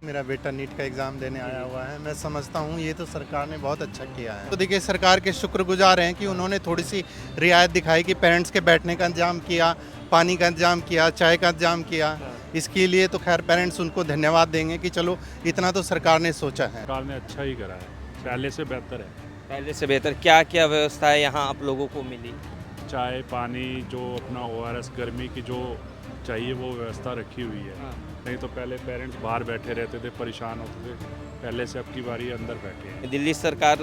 मेरा बेटा नीट का एग्ज़ाम देने आया हुआ है। मैं समझता हूँ ये तो सरकार ने बहुत अच्छा किया है। तो देखिए सरकार के शुक्रगुजार हैं कि उन्होंने थोड़ी सी रियायत दिखाई कि पेरेंट्स के बैठने का इंतजाम किया, पानी का इंतजाम किया, चाय का इंतजाम किया। इसके लिए तो खैर पेरेंट्स उनको धन्यवाद देंगे कि चलो इतना तो सरकार ने सोचा है। सरकार ने अच्छा ही करा है, पहले से बेहतर है। पहले से बेहतर क्या क्या व्यवस्था है यहाँ आप लोगों को मिली? चाय पानी जो अपना ORS गर्मी की जो चाहिए वो व्यवस्था रखी हुई है। हाँ। नहीं तो पहले पेरेंट्स बाहर बैठे रहते थे, परेशान होते थे। पहले से अब की बारी अंदर बैठे हैं। दिल्ली सरकार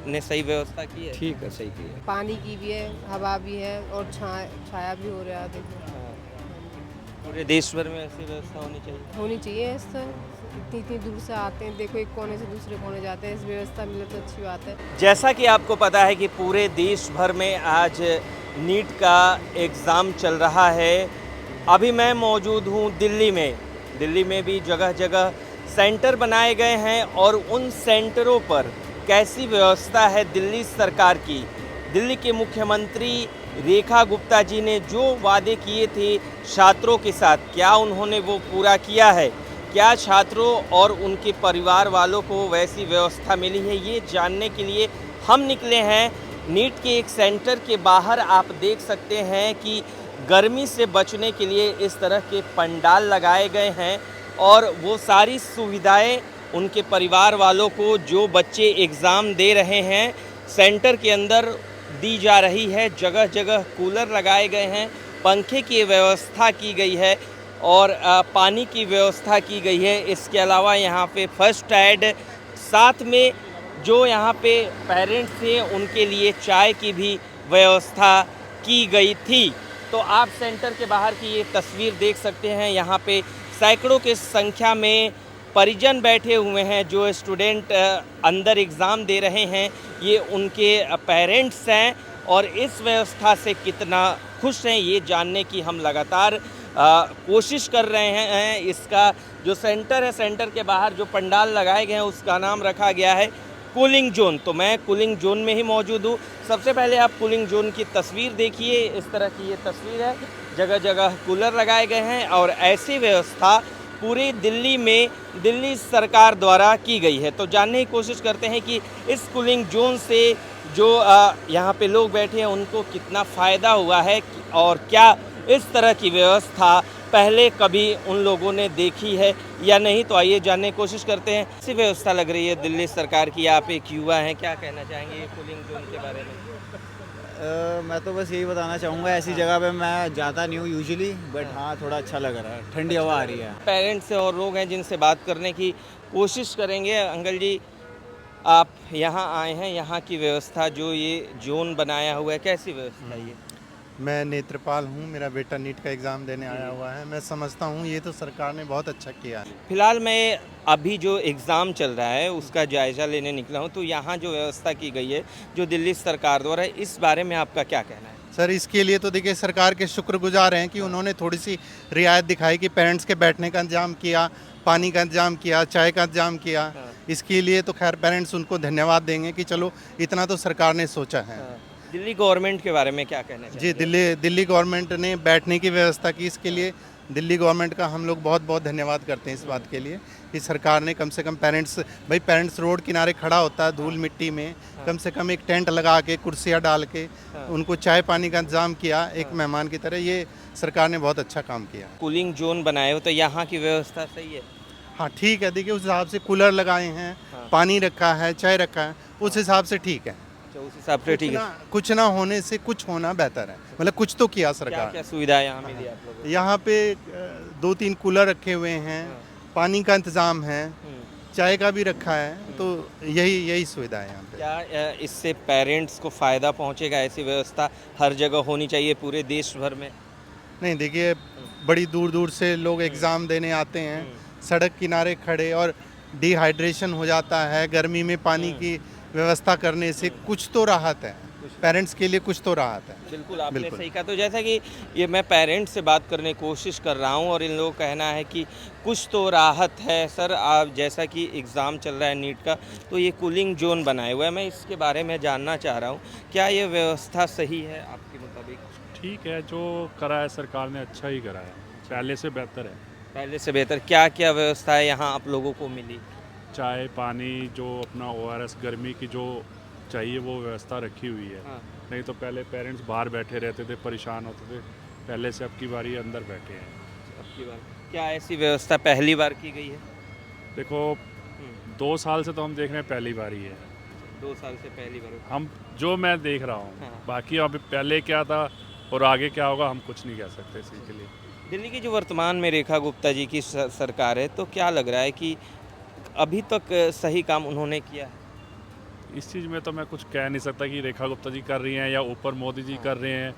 ने सही व्यवस्था की है। ठीक है, सही की है। पानी की भी है, हवा भी है और छाया भी हो रहा है। देखो पूरे देश भर में ऐसी व्यवस्था होनी चाहिए। होनी चाहिए। इस इतनी इतनी दूर से आते हैं, देखो एक कोने से दूसरे कोने जाते हैं, इस व्यवस्था मिले तो अच्छी बात है। जैसा कि आपको पता है कि पूरे देश भर में आज नीट का एग्ज़ाम चल रहा है। अभी मैं मौजूद हूँ दिल्ली में। दिल्ली में भी जगह जगह सेंटर बनाए गए हैं और उन सेंटरों पर कैसी व्यवस्था है दिल्ली सरकार की। दिल्ली के मुख्यमंत्री रेखा गुप्ता जी ने जो वादे किए थे छात्रों के साथ, क्या उन्होंने वो पूरा किया है? क्या छात्रों और उनके परिवार वालों को वैसी व्यवस्था मिली है? ये जानने के लिए हम निकले हैं नीट के एक सेंटर के बाहर। आप देख सकते हैं कि गर्मी से बचने के लिए इस तरह के पंडाल लगाए गए हैं और वो सारी सुविधाएं उनके परिवार वालों को, जो बच्चे एग्ज़ाम दे रहे हैं, सेंटर के अंदर दी जा रही है। जगह जगह कूलर लगाए गए हैं, पंखे की व्यवस्था की गई है और पानी की व्यवस्था की गई है। इसके अलावा यहाँ पे फर्स्ट एड, साथ में जो यहाँ पे पेरेंट्स थे उनके लिए चाय की भी व्यवस्था की गई थी। तो आप सेंटर के बाहर की ये तस्वीर देख सकते हैं। यहाँ पे सैकड़ों की संख्या में परिजन बैठे हुए हैं। जो स्टूडेंट अंदर एग्ज़ाम दे रहे हैं ये उनके पेरेंट्स हैं और इस व्यवस्था से कितना खुश हैं ये जानने की हम लगातार कोशिश कर रहे हैं। इसका जो सेंटर है, सेंटर के बाहर जो पंडाल लगाए गए हैं उसका नाम रखा गया है कूलिंग जोन। तो मैं कूलिंग जोन में ही मौजूद हूँ। सबसे पहले आप कूलिंग जोन की तस्वीर देखिए। इस तरह की ये तस्वीर है, जगह जगह कूलर लगाए गए हैं और ऐसी व्यवस्था पूरी दिल्ली में दिल्ली सरकार द्वारा की गई है। तो जानने की कोशिश करते हैं कि इस कूलिंग जोन से जो यहाँ पे लोग बैठे हैं उनको कितना फ़ायदा हुआ है और क्या इस तरह की व्यवस्था पहले कभी उन लोगों ने देखी है या नहीं। तो आइए जानने की कोशिश करते हैं। ऐसी व्यवस्था लग रही है दिल्ली सरकार की। आप एक युवा हैं, क्या कहना चाहेंगे ये कूलिंग जोन के बारे में? मैं तो बस यही बताना चाहूँगा, ऐसी जगह पे मैं जाता नहीं हूँ यूजुअली, बट हाँ थोड़ा अच्छा लग रहा है, ठंडी हवा आ रही है। पेरेंट्स और लोग हैं जिनसे बात करने की कोशिश करेंगे। अंकल जी, आप यहाँ आए हैं, यहाँ की व्यवस्था जो ये जोन बनाया हुआ है, कैसी व्यवस्था है ये? मैं नेत्रपाल हूँ। मेरा बेटा नीट का एग्ज़ाम देने आया हुआ है। मैं समझता हूँ ये तो सरकार ने बहुत अच्छा किया है। फिलहाल मैं अभी जो एग्ज़ाम चल रहा है उसका जायज़ा लेने निकला हूँ। तो यहाँ जो व्यवस्था की गई है जो दिल्ली सरकार द्वारा, इस बारे में आपका क्या कहना है? सर इसके लिए तो देखिए सरकार के शुक्रगुजार हैं कि उन्होंने थोड़ी सी रियायत दिखाई कि पेरेंट्स के बैठने का इंतजाम किया, पानी का इंतजाम किया, चाय का इंतजाम किया। इसके लिए तो खैर पेरेंट्स उनको धन्यवाद देंगे कि चलो इतना तो सरकार ने सोचा है। दिल्ली गवर्नमेंट के बारे में क्या कहना जी, चाहिए? दिल्ली गवर्नमेंट ने बैठने की व्यवस्था की। इसके लिए दिल्ली गवर्नमेंट का हम लोग बहुत बहुत धन्यवाद करते हैं इस बात के लिए कि सरकार ने कम से कम पेरेंट्स रोड किनारे खड़ा होता है धूल मिट्टी में, कम से कम एक टेंट लगा के, कुर्सियाँ डाल के उनको चाय पानी का इंतजाम किया एक मेहमान की तरह। ये सरकार ने बहुत अच्छा काम किया। कूलिंग जोन बनाए हो तो यहाँ की व्यवस्था सही है? हाँ ठीक है, देखिए उस हिसाब से कूलर लगाए हैं, पानी रखा है, चाय रखा है, उस हिसाब से ठीक है। तो उस हिसाब से ठीक है। कुछ ना होने से कुछ होना बेहतर है, मतलब कुछ तो किया क्या सरकार। क्या सुविधा यहाँ मिली आप लोगों को? यहाँ पे 2-3 कूलर रखे हुए हैं, पानी का इंतज़ाम है, चाय का भी रखा है। तो यही सुविधा है यहाँ पे। क्या इससे पेरेंट्स को फ़ायदा पहुँचेगा? ऐसी व्यवस्था हर जगह होनी चाहिए पूरे देश भर में। नहीं देखिए, बड़ी दूर दूर से लोग एग्ज़ाम देने आते हैं, सड़क किनारे खड़े, और डिहाइड्रेशन हो जाता है। गर्मी में पानी की व्यवस्था करने से कुछ तो राहत है, पेरेंट्स के लिए कुछ तो राहत है। बिल्कुल, आपने सही कहा। तो जैसा कि ये मैं पेरेंट्स से बात करने की कोशिश कर रहा हूँ और इन लोगों का कहना है कि कुछ तो राहत है। सर, आप जैसा कि एग्ज़ाम चल रहा है नीट का, तो ये कूलिंग जोन बनाया हुआ है, मैं इसके बारे में जानना चाह रहा हूँ, क्या ये व्यवस्था सही है आपके मुताबिक? ठीक है, जो करा है सरकार ने अच्छा ही करा है, पहले से बेहतर है। पहले से बेहतर क्या क्या व्यवस्था है यहाँ आप लोगों को मिली? चाय पानी जो अपना ORS गर्मी की जो चाहिए वो व्यवस्था रखी हुई है। हाँ। नहीं तो पहले पेरेंट्स बाहर बैठे रहते थे, परेशान होते थे, पहले से अब की बारी अंदर बैठे हैं। अब की बार क्या ऐसी व्यवस्था पहली बार की गई है? देखो 2 साल से तो हम देख रहे हैं पहली बारी है, 2 साल से पहली बार। हम जो मैं देख रहा हूँ। हाँ। बाकी अभी पहले क्या था और आगे क्या होगा हम कुछ नहीं कह सकते इसी के लिए। दिल्ली की जो वर्तमान में रेखा गुप्ता जी की सरकार है, तो क्या लग रहा है कि अभी तक सही काम उन्होंने किया है? इस चीज़ में तो मैं कुछ कह नहीं सकता कि रेखा गुप्ता जी कर रही हैं या ऊपर मोदी जी कर रहे हैं,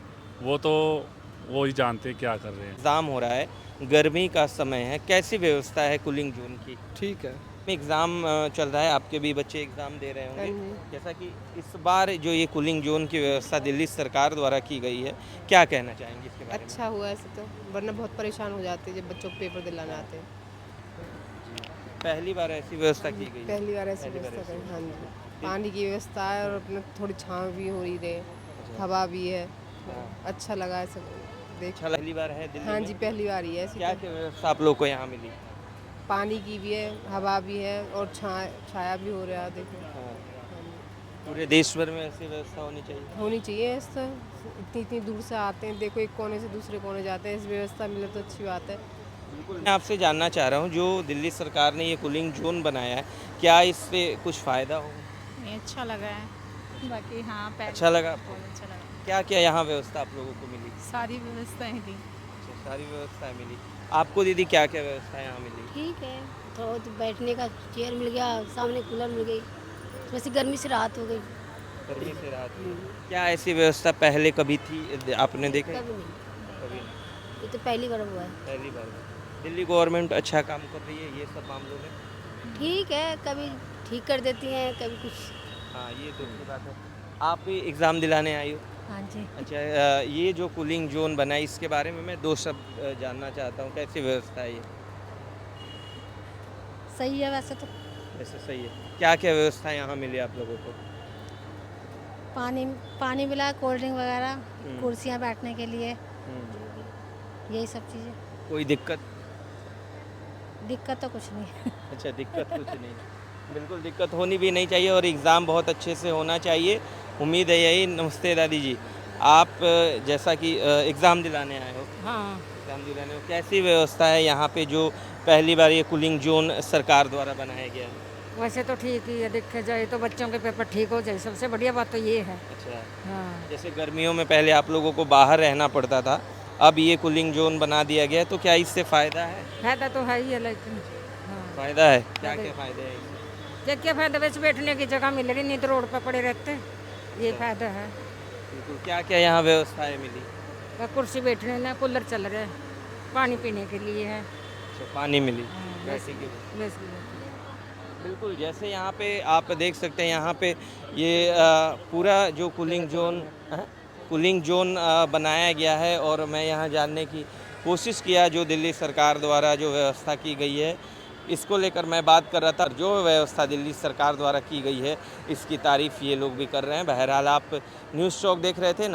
वो ही जानते हैं क्या कर रहे हैं। एग्ज़ाम हो रहा है, गर्मी का समय है, कैसी व्यवस्था है कूलिंग जोन की? ठीक है। एग्ज़ाम चल रहा है, आपके भी बच्चे एग्ज़ाम दे रहे होंगे। हाँ जैसा कि इस बार जो ये कूलिंग जोन की व्यवस्था दिल्ली सरकार द्वारा की गई है, क्या कहना चाहेंगे इसके बारे में? अच्छा हुआ ऐसे तो, वरना बहुत परेशान हो जाते हैं जब बच्चों को पेपर दिलाने आते हैं। पहली बार ऐसी व्यवस्था की गई है। पहली बार ऐसी पहली बार व्यवस्था ऐसी करें। हाँ जी, पानी की व्यवस्था है और अपने थोड़ी छाँव भी हो रही रहे, हवा भी है, अच्छा लगा है सब देख। अच्छा पहली बार है दिल्ली हाँ में? जी, पहली बार ही है ऐसी क्या तो। क्या व्यवस्था आप लोग को यहाँ मिली? पानी की भी है, हवा भी है और छाया भी हो रहा है, देखो। हाँ जी। पूरे देश भर में ऐसी व्यवस्था होनी चाहिए। होनी चाहिए इस तो, इतनी इतनी दूर से आते हैं, देखो एक कोने से दूसरे कोने जाते हैं, इस व्यवस्था मिले तो अच्छी बात है। मैं आपसे जानना चाह रहा हूँ, जो दिल्ली सरकार ने ये कूलिंग जोन बनाया है, क्या इससे कुछ फ़ायदा हो? नहीं, अच्छा लगा है। बाकी हाँ अच्छा लगा आपको? बहुत अच्छा लगा। क्या क्या यहाँ व्यवस्था आप लोगों को मिली? सारी व्यवस्थाएं थी। अच्छा, सारी व्यवस्थाएं मिली। आपको दीदी क्या क्या व्यवस्था यहाँ मिली? ठीक है, थोड़ा तो बैठने का चेयर मिल गया, सामने कूलर मिल गई, वैसे गर्मी से राहत हो गई। गर्मी से राहत मिली। क्या ऐसी व्यवस्था पहले कभी थी, आपने देखा? कभी नहीं, कभी नहीं, ये तो पहली बार हुआ है। पहली बार। दिल्ली गवर्नमेंट अच्छा काम कर रही है ये सब मामलों में? ठीक है, कभी ठीक कर देती हैं, कभी कुछ। हाँ, ये तो अच्छी बात है। आप भी एग्ज़ाम दिलाने आई हो? हाँ जी। अच्छा, ये जो कूलिंग जोन बना है इसके बारे में मैं 2 शब्द जानना चाहता हूँ, कैसी व्यवस्था है ये? सही है वैसे तो। वैसे सही है। क्या क्या व्यवस्था यहाँ मिली आप लोगों को? पानी पानी मिला, कोल्ड ड्रिंक वगैरह, कुर्सियाँ बैठने के लिए, यही सब चीज़ें। कोई दिक्कत? दिक्कत तो कुछ नहीं। अच्छा, दिक्कत कुछ नहीं। बिल्कुल दिक्कत होनी भी नहीं चाहिए और एग्ज़ाम बहुत अच्छे से होना चाहिए, उम्मीद है यही। नमस्ते दादी जी, आप जैसा कि एग्ज़ाम दिलाने आए हो। हाँ, एग्ज़ाम दिलाने हो, कैसी व्यवस्था है यहाँ पे जो पहली बार ये कूलिंग जोन सरकार द्वारा बनाया गया है? वैसे तो ठीक ही है, देखा जाए तो बच्चों के पेपर ठीक हो जाए, सबसे बढ़िया बात तो ये है। अच्छा, हाँ, जैसे गर्मियों में पहले आप लोगों को बाहर रहना पड़ता था, अब ये कूलिंग जोन बना दिया गया है, तो क्या इससे फ़ायदा है? फायदा तो है ही है, लेकिन हाँ, फ़ायदा है? क्या क्या फ़ायदे हैं इससे? क्या फायदा, वैसे बैठने की जगह मिलेगी, नहीं तो रोड पर पड़े रहते, ये फायदा है। बिल्कुल। क्या क्या यहाँ व्यवस्थाएं मिली? कुर्सी बैठने ना, कूलर चल रहा है, पानी पीने के लिए है। अच्छा, पानी मिली, हाँ, बैठने के लिए। वैसे बिल्कुल, जैसे यहाँ पे आप देख सकते हैं, यहाँ पे ये पूरा जो कूलिंग जोन बनाया गया है और मैं यहाँ जानने की कोशिश किया जो दिल्ली सरकार द्वारा जो व्यवस्था की गई है, इसको लेकर मैं बात कर रहा था। जो व्यवस्था दिल्ली सरकार द्वारा की गई है इसकी तारीफ़ ये लोग भी कर रहे हैं। बहरहाल आप न्यूज़ चौक देख रहे थे।